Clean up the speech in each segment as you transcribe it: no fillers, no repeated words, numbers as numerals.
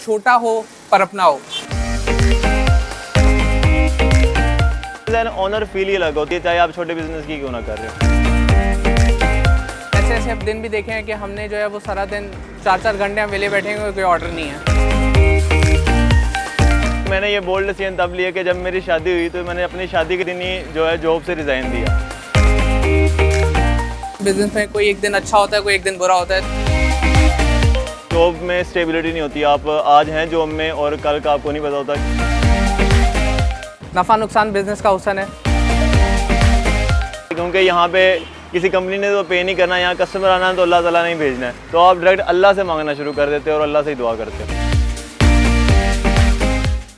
छोटा हो पर अपना हो। ऑनर फील ही अलग होती है, चाहे आप छोटे बिजनेस की क्यों ना कर रहे हो। ऐसे ऐसे दिन भी देखे हैं कि हमने जो है वो सारा दिन 4-4 घंटे हम वेले बैठे हैं, कोई ऑर्डर नहीं है। मैंने ये बोल्ड डिसीजन तब लिया कि जब मेरी शादी हुई तो मैंने अपनी शादी के दिन ही जो है जॉब से रिज़ाइन दिया। बिजनेस में कोई एक दिन अच्छा होता है, कोई एक दिन बुरा होता है। जॉब में स्टेबिलिटी नहीं होती, आप आज हैं जॉब में और कल का आपको नहीं पता होता। नफ़ा नुकसान बिजनेस का हुस्न है, क्योंकि यहाँ पे किसी कंपनी ने तो पे नहीं करना, यहाँ कस्टमर आना है तो अल्लाह ताला नहीं भेजना है, तो आप डायरेक्ट अल्लाह से मांगना शुरू कर देते हो और अल्लाह से ही दुआ करते हो।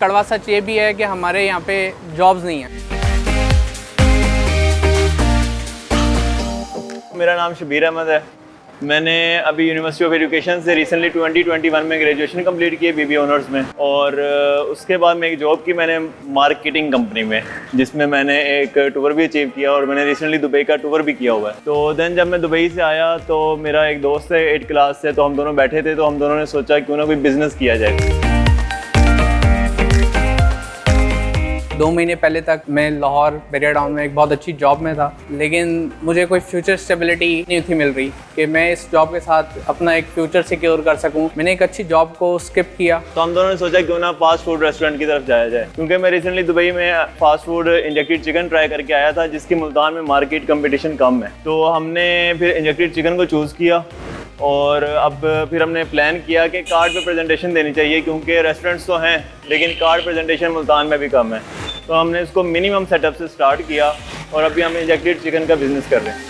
कड़वा सच ये भी है कि हमारे यहाँ पे जॉब्स नहीं है। मेरा नाम शबीर अहमद है। मैंने अभी यूनिवर्सिटी ऑफ एजुकेशन से रिसेंटली 2021 में ग्रेजुएशन कंप्लीट की है BBA ऑनर्स में, और उसके बाद मैं एक जॉब की मैंने मार्केटिंग कंपनी में, जिसमें मैंने एक टूर भी अचीव किया और मैंने रिसेंटली दुबई का टूर भी किया हुआ है। तो देन जब मैं दुबई से आया तो मेरा एक दोस्त है 8th क्लास से, तो हम दोनों बैठे थे, तो हम दोनों ने सोचा क्यों ना कोई बिज़नेस किया जाए। 2 महीने पहले तक मैं लाहौर बेरिया टाउन में एक बहुत अच्छी जॉब में था, लेकिन मुझे कोई फ्यूचर स्टेबिलिटी नहीं थी मिल रही कि मैं इस जॉब के साथ अपना एक फ्यूचर सिक्योर कर सकूं। मैंने एक अच्छी जॉब को स्किप किया। तो हम दोनों ने सोचा क्यों ना फास्ट फूड रेस्टोरेंट की तरफ जाया जाए, क्योंकि मैं रिसेंटली दुबई में fast food injected chicken try करके आया था, जिसकी मुल्तान में मार्केट कंपटीशन कम है। तो हमने फिर इंजेक्टेड चिकन को चूज़ किया और अब फिर हमने प्लान किया कि कार्ड पे प्रेजेंटेशन देनी चाहिए, क्योंकि रेस्टोरेंट्स तो हैं लेकिन कार्ड प्रेजेंटेशन मुल्तान में भी कम है। तो हमने इसको मिनिमम सेटअप से स्टार्ट किया और अभी हम इंजेक्टेड चिकन का बिज़नेस कर रहे हैं।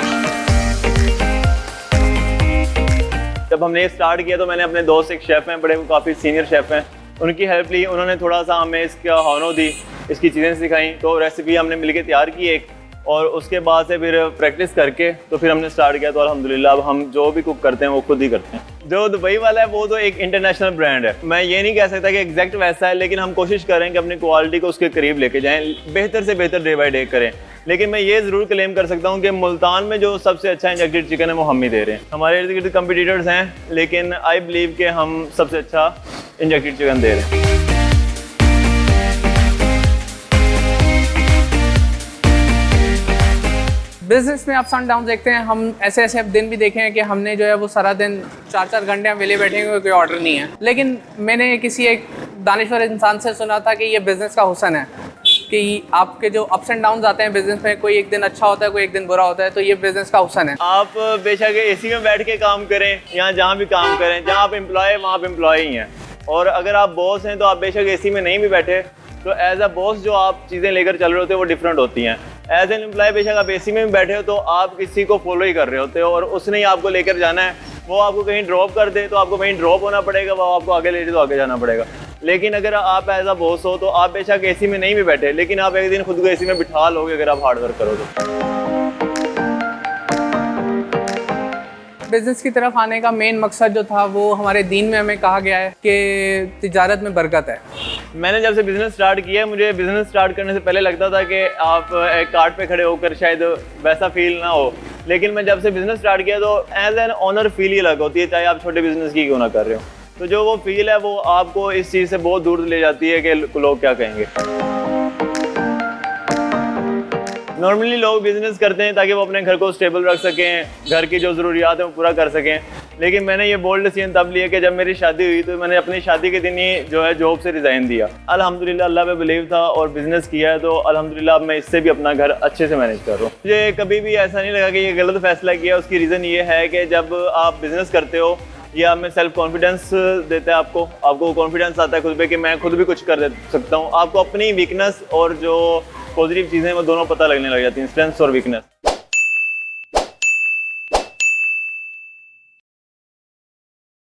जब हमने ये स्टार्ट किया तो मैंने अपने दोस्त, एक शेफ़ हैं, बड़े काफ़ी सीनियर शेफ़ हैं, उनकी हेल्प ली। उन्होंने थोड़ा सा हमें इसका हौनो दी, इसकी चीज़ें सिखाई, तो रेसिपी हमने मिलके तैयार की एक, और उसके बाद से फिर प्रैक्टिस करके तो फिर हमने स्टार्ट किया। तो अल्हम्दुलिल्लाह अब हम जो भी कुक करते हैं वो खुद ही करते हैं। जो दुबई वाला है वो तो एक इंटरनेशनल ब्रांड है, मैं ये नहीं कह सकता कि एग्जैक्ट वैसा है, लेकिन हम कोशिश करें कि अपनी क्वालिटी को उसके करीब लेके जाएं, बेहतर से बेहतर डे बाय डे करें। लेकिन मैं ये ज़रूर क्लेम कर सकता हूँ कि मुल्तान में जो सबसे अच्छा इंजेक्टेड चिकन है वो हम ही दे रहे हैं। हमारे इर्द गिर्द कंपटीटर्स हैं, लेकिन आई बिलीव कि हम सबसे अच्छा इंजेक्टेड चिकन दे रहे हैं। बिजनेस में अप्स एंड डाउन देखते हैं हम। ऐसे ऐसे दिन भी देखे हैं कि हमने जो है वो सारा दिन 4-4 घंटे हम वेले बैठे हैं, कोई ऑर्डर नहीं है। लेकिन मैंने किसी एक दानिश्वर इंसान से सुना था कि ये बिज़नेस का हुस्न है कि आपके जो अप्स एंड डाउन आते हैं बिजनेस में, कोई एक दिन अच्छा होता है, कोई एक दिन बुरा होता है, तो ये बिज़नेस का हुस्न है। आप बेशक AC में बैठ के काम करें या जहाँ भी काम करें, जहाँ आप एम्प्लॉय वहाँ आप एम्प्लॉय ही हैं, और अगर आप बॉस हैं तो आप बेशक AC में नहीं भी बैठे तो एज अ बॉस जो आप चीज़ें लेकर चल रहे होते हैं वो डिफरेंट होती हैं। एज एन एम्प्लॉय बेशक आप AC में भी बैठे हो तो आप किसी को फॉलो ही कर रहे होते हो और उसने ही आपको लेकर जाना है। वो आपको कहीं ड्रॉप कर दे तो आपको कहीं ड्रॉप होना पड़ेगा, वो आपको आगे ले जाए तो आगे जाना पड़ेगा। लेकिन अगर आप एज अ बॉस हो तो आप बेशक AC में नहीं भी बैठे, लेकिन आप एक दिन खुद को AC में बिठा लोगे अगर आप हार्ड वर्क करो तो। बिज़नेस की तरफ आने का मेन मकसद जो था वो हमारे दीन में हमें कहा गया है कि तिजारत में बरकत है। मैंने जब से बिज़नेस स्टार्ट किया, मुझे बिज़नेस स्टार्ट करने से पहले लगता था कि आप एक कार्ट पे खड़े होकर शायद वैसा फील ना हो, लेकिन मैं जब से बिज़नेस स्टार्ट किया तो एज एन ओनर फील ही अलग होती है, चाहे आप छोटे बिज़नेस की क्यों ना कर रहे हो। तो जो वो फील है वो आपको इस चीज़ से बहुत दूर ले जाती है कि लोग क्या कहेंगे। नॉर्मली लोग बिज़नेस करते हैं ताकि वो अपने घर को स्टेबल रख सकें, घर की जो ज़रूरियात है वो पूरा कर सकें, लेकिन मैंने ये बोल्ड डिसीजन तब लिया कि जब मेरी शादी हुई तो मैंने अपनी शादी के दिन ही जो है जॉब से रिज़ाइन दिया। अल्हम्दुलिल्लाह अल्लाह पे बिलीव था और बिज़नेस किया है, तो अल्हम्दुलिल्लाह अब मैं इससे भी अपना घर अच्छे से मैनेज कर रहा हूँ। मुझे कभी भी ऐसा नहीं लगा कि ये गलत फैसला किया। उसकी रीज़न ये है कि जब आप बिज़नेस करते हो ये आप में सेल्फ कॉन्फिडेंस देता है, आपको कॉन्फिडेंस आता है खुद पे कि मैं खुद भी कुछ कर सकता हूँ। आपको अपनी वीकनेस और जो पॉजिटिव चीज़ें वो दोनों पता लगने लग जाती हैं, स्ट्रेंथ्स और वीकनेस।